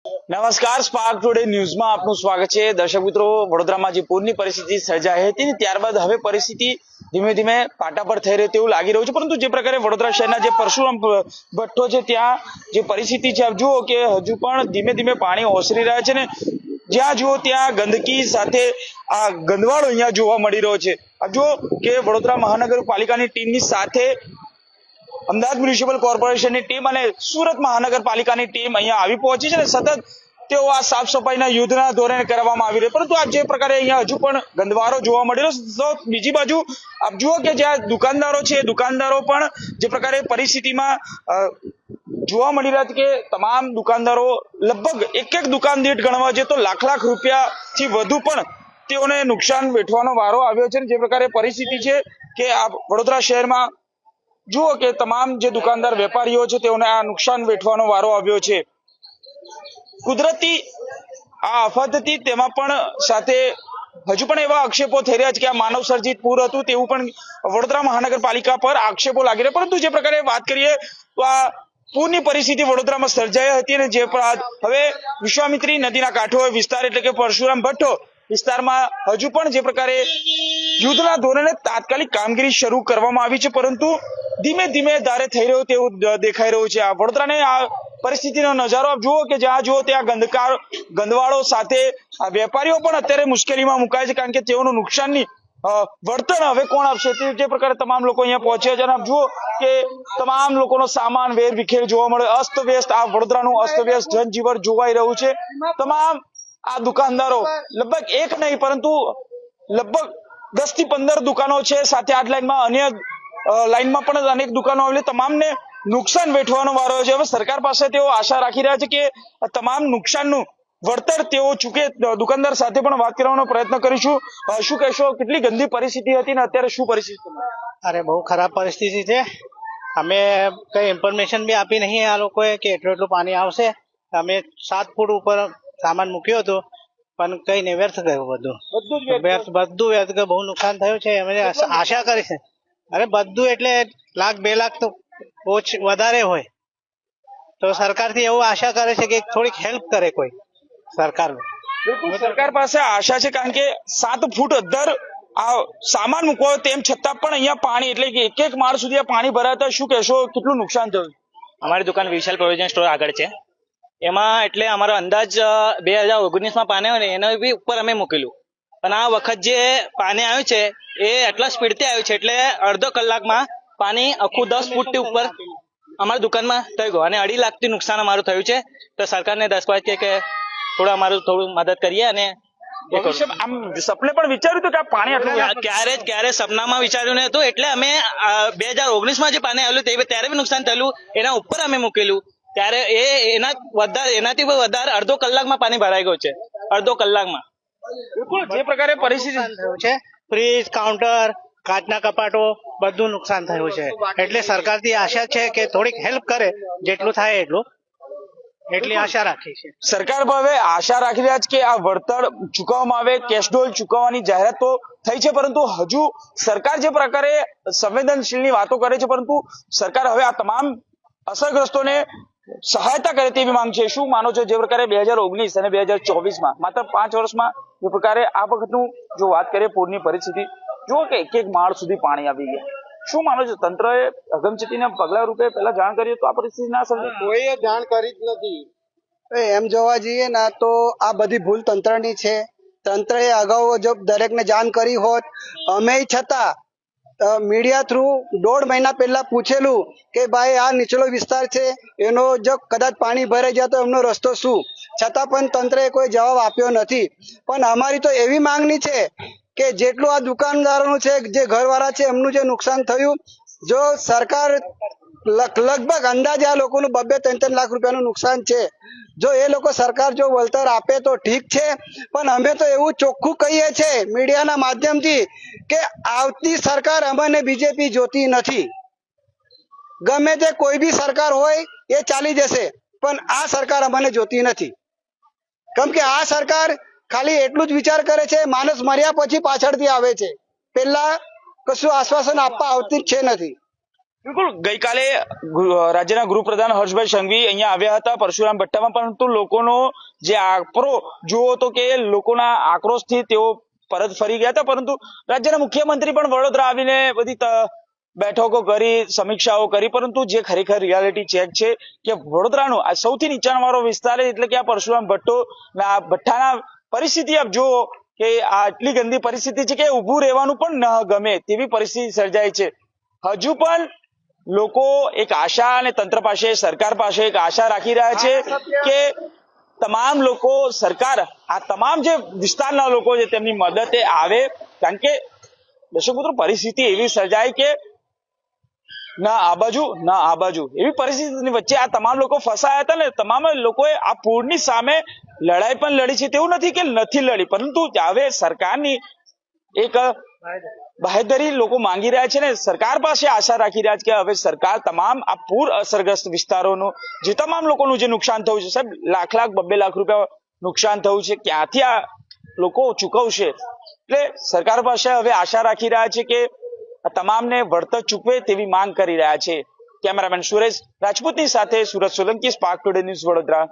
નમસ્કાર, spark today ન્યૂઝમાં આપનું સ્વાગત છે। દર્શક મિત્રો, વડોદરામાં જે પૂરની પરિસ્થિતિ સર્જાઈ હતી ને ત્યારબાદ હવે પરિસ્થિતિ ધીમે ધીમે પાટા પર થઈ રહી તેવું લાગી રહ્યું છે, પરંતુ જે પ્રકારે વડોદરા શહેરના જે પરશુરામ ભઠ્ઠો છે ત્યાં જે પરિસ્થિતિ છે આપ જુઓ કે હજુ પણ ધીમે ધીમે પાણી ઓસરી રહ્યા છે ને જ્યાં જુઓ ત્યાં ગંદકી સાથે આ ગંદવાળો અહીંયા જોવા મળી રહ્યો છે। આપ જુઓ કે વડોદરા મહાનગરપાલિકાની ટીમની સાથે અમદાવાદ મ્યુનિસિપલ કોર્પોરેશનની ટીમ અને સુરત મહાનગરપાલિકાની ટીમ અહીંયા આવી પહોંચી છે ને સતત તેઓ આ સાફ સફાઈના યુદ્ધના ધોરણે કરવામાં આવી રહ્યું, પરંતુ આ જે પ્રકારે અહીંયા હજુ પણ ગંદવારો જોવા મળી રહ્યો। તો બીજી બાજુ આપ જુઓ કે જ્યાં દુકાનદારો છે દુકાનદારો પણ જે પ્રકારે પરિસ્થિતિમાં જોવા મળી રહ્યા છે કે તમામ દુકાનદારો લગભગ એક દુકાન દીઠ ગણવા જોઈએ તો લાખ રૂપિયાથી વધુ પણ તેઓને નુકસાન વેઠવાનો વારો આવ્યો છે। જે પ્રકારે પરિસ્થિતિ છે કે આ વડોદરા શહેરમાં જુઓ કે તમામ જે દુકાનદાર વેપારીઓ છે તેઓને આ નુકસાન વેઠવાનો વારો આવ્યો છે। કુદરતી આ આફત હતી તેમાં પણ સાથે હજુ પણ એવા આક્ષેપો થઈ રહ્યા છે કે આ માનવ સર્જિત પૂર હતું તેવું પણ વડોદરા મહાનગરપાલિકા પર આક્ષેપો લાગી રહ્યા, પરંતુ જે પ્રકારે વાત કરીએ તો આ પૂરની પરિસ્થિતિ વડોદરામાં સર્જાઈ હતી અને જે બાદ હવે વિશ્વામિત્રી નદીના કાંઠો વિસ્તાર એટલે કે પરશુરામ ભઠ્ઠો વિસ્તારમાં હજુ પણ જે પ્રકારે યુદ્ધના ધોરણે તાત્કાલિક કામગીરી શરૂ કરવામાં આવી છે, પરંતુ ધીમે ધીમે ધારે થઈ રહ્યું તેવું દેખાઈ રહ્યું છે। આ વડોદરાને આ પરિસ્થિતિનો નજારો આપ જુઓ કે જ્યાં જુઓ ત્યાં ગંદવાળો સાથે આ વેપારીઓ પણ અત્યારે મુશ્કેલીમાં મુકાય છે, કારણ કે તેઓનું નુકસાનની વળતર હવે કોણ આપશે તે પ્રકારે તમામ લોકો અહીંયા પહોંચ્યા છે। અને આપ જુઓ કે તમામ લોકોનો સામાન વેર વિખેર જોવા મળે, અસ્તવ્યસ્ત આ વડોદરાનું અસ્તવ્યસ્ત જનજીવન જોવાઈ રહ્યું છે। તમામ આ દુકાનદારો લગભગ એક નહીં પરંતુ લગભગ 10 થી 15 દુકાનો છે, સાથે આ લાઈનમાં અન્ય લાઈનમાં પણ અનેક દુકાનો આવેલી, તમામને નુકસાન વેઠવાનો વારો છે। હવે સરકાર પાસે તેઓ આશા રાખી રહ્યા છે કે તમામ નુકસાનનું વળતર તેઓ ચૂકે। દુકાનદાર સાથે પણ વાત કરવાનો પ્રયત્ન કરીશું। શું કહેશો, કેટલી ગંદી પરિસ્થિતિ હતી ને અત્યારે શું પરિસ્થિતિ? અરે બહુ ખરાબ પરિસ્થિતિ છે। અમે કઈ ઇન્ફોર્મેશન બી આપી નહીં આ લોકોએ કે એટલું પાણી આવશે। અમે 7 ફૂટ ઉપર સામાન મૂક્યો હતો પણ કઈ નહીં, વ્યર્થ ગયું બધું વ્યર્થ ગયું, બહુ નુકસાન થયું છે। અમે આશા કરી છે, અરે બધું એટલે 1 લાખ 2 લાખ તો વધારે હોય, તો સરકારથી એવું આશા કરે છે કે થોડીક હેલ્પ કરે કોઈ સરકાર પાસે આશા છે, કારણ કે 7 ફૂટ અંદર આ સામાન મૂકવો તેમ છતાં પણ અહીંયા પાણી એટલે કે એક માળ સુધી આ પાણી ભરાતા શું કહેશો, કેટલું નુકસાન થયું? અમારી દુકાન વિશાલ પ્રોવિઝન સ્ટોર આગળ છે, એમાં એટલે અમારો અંદાજ 2019માં પાણી આવ્યો ને એના બી ઉપર અમે મૂકેલું, પણ આ વખત જે પાણી આવ્યું છે એ એટલા સ્પીડથી આવ્યું છે એટલે અડધો કલાકમાં પાણી આખું 10 ફૂટથી ઉપર અમારી દુકાનમાં થઈ ગયું અને 2.5 લાખથી નુકસાન અમારું થયું છે। તો સરકારને દરખાસ્ત છે કે થોડું મદદ કરીએ અને આમ સપને પણ વિચાર્યું હતું કે આ પાણી આટલું? ક્યારે સપનામાં વિચાર્યું નતું, એટલે અમે 2019માં જે પાણી આવેલું ત્યારે બી નુકસાન થયેલું, એના ઉપર અમે મૂકેલું ત્યારે એનાથી વધારે અડધો કલાકમાં પાણી ભરાઈ ગયું છે, અડધો કલાકમાં। જે પ્રકારે પરિસ્થિતિ થયું છે, ફ્રીજ, કાઉન્ટર, કાચના કપાટો બધું નુકસાન થયું છે, એટલે સરકારથી આશા છે કે થોડીક હેલ્પ કરે, જેટલું થાય એટલી આશા રાખી છે। સરકાર હવે આશા રાખી રહ્યા છે કે આ વળતર ચૂકવવામાં આવે, કેશડોલ ચૂકવવાની જાહેરાત તો થઈ છે, પરંતુ હજુ સરકાર જે પ્રકારે સંવેદનશીલની વાતો કરે છે, પરંતુ સરકાર હવે આ તમામ અસરગ્રસ્તોને સહાયતા કરે તેવી માંગ છે। શું માનો છો, જે પ્રકારે 2019 અને 2024માં માત્ર 5 વર્ષમાં જે પ્રકારે આ વખતનું જો વાત કરીએ પૂરની પરિસ્થિતિ જો કે એક માળ સુધી પાણી આવી ગયા, શું માનો છો તંત્રએ અગમચેતીના પગલા રૂપે પહેલા જાણ કરી તો આ પરિસ્થિતિ ના સર્જાય? કોઈએ જાણ કરી જ નથી। એમ જોવા જઈએ ને તો આ બધી ભૂલ તંત્રની છે। તંત્રએ અગાઉ જો દરેકને જાણ કરી હોત, અમે છતાં મીડિયા થ્રુ 1.5 મહિના પહેલા પૂછેલું કે ભાઈ આ નીચલો વિસ્તાર છે, એનો જો કદાચ પાણી ભરાઈ જાય તો એમનો રસ્તો શું, છતાં પણ તંત્રએ કોઈ જવાબ આપ્યો નથી। પણ અમારી તો એવી માંગણી છે કે જેટલું આ દુકાનદારોનું છે, જે ઘરવાળા છે, એમનું જે નુકસાન થયું, જો સરકાર લગભગ અંદાજે આ લોકોનું 2-3 લાખ રૂપિયાનું નુકસાન છે, જો એ લોકો સરકાર જો વળતર આપે તો ઠીક છે। પણ અમે તો એવું ચોખ્ખું કહીએ છીએ મીડિયાના માધ્યમથી કે આવતી સરકાર અમને બીજેપી જોતી નથી। ગમે તે કોઈ બી સરકાર હોય એ ચાલી જશે, પણ આ સરકાર અમને જોતી નથી, કેમ કે આ સરકાર ખાલી એટલું જ વિચાર કરે છે, માણસ મર્યા પછી પાછળથી આવે છે, પહેલા કશું આશ્વાસન આપવા આવતી જ છે નથી। બિલકુલ ગઈકાલે રાજ્યના ગૃહપ્રધાન હર્ષભાઈ સંઘવી અહીંયા આવ્યા હતા પરશુરામ ભટ્ટામાં, પરંતુ લોકોનો જે આક્રોશ જુઓ તો કે લોકોના આક્રોશથી તેઓ પરત ફરી ગયા હતા. પરંતુ રાજ્યના મુખ્યમંત્રી પણ વડોદરા આવીને બધી બેઠકો કરી, સમીક્ષાઓ કરી, પરંતુ જે ખરેખર રિયાલિટી ચેક છે કે વડોદરાનો આ સૌથી નીચાણવાળો વિસ્તાર એટલે કે આ પરશુરામ ભટ્ટાના પરિસ્થિતિ આપ જુઓ કે આ આટલી ગંદી પરિસ્થિતિ છે કે ઊભું રહેવાનું પણ ન ગમે તેવી પરિસ્થિતિ સર્જાય છે. હજુ પણ લોકો એક આશા અને તંત્ર પાસે, સરકાર પાસે એક આશા રાખી રહ્યા છે કે તમામ લોકો, સરકાર આ તમામ જે વિસ્તારના લોકો છે તેમની મદદે આવે. કારણ કે દર્શક મિત્રો પરિસ્થિતિ એવી સર્જાય કે ના આ બાજુ ના આ બાજુ એવી પરિસ્થિતિની વચ્ચે આ તમામ લોકો ફસાયા હતા ને તમામ લોકોએ આ પૂરની સામે લડાઈ પણ લડી છે. તેવું નથી કે નથી લડી, પરંતુ હવે સરકારની એક બાહેધરી લોકો માંગી રહ્યા છે ને સરકાર પાસે આશા રાખી રહ્યા છે કે હવે સરકાર તમામ આ પૂર અસરગ્રસ્ત વિસ્તારોનું જે તમામ લોકોનું જે નુકસાન થયું છે, સાહેબ લાખ 2 લાખ રૂપિયા નુકસાન થયું છે, ક્યાંથી આ લોકો ચૂકવશે? એટલે સરકાર પાસે હવે આશા રાખી રહ્યા છે કે આ તમામને વળતર ચૂકવે તેવી માંગ કરી રહ્યા છે. કેમેરામેન સુરેશ રાજપૂતની સાથે Surat Solanki, spark today news, Vadodara.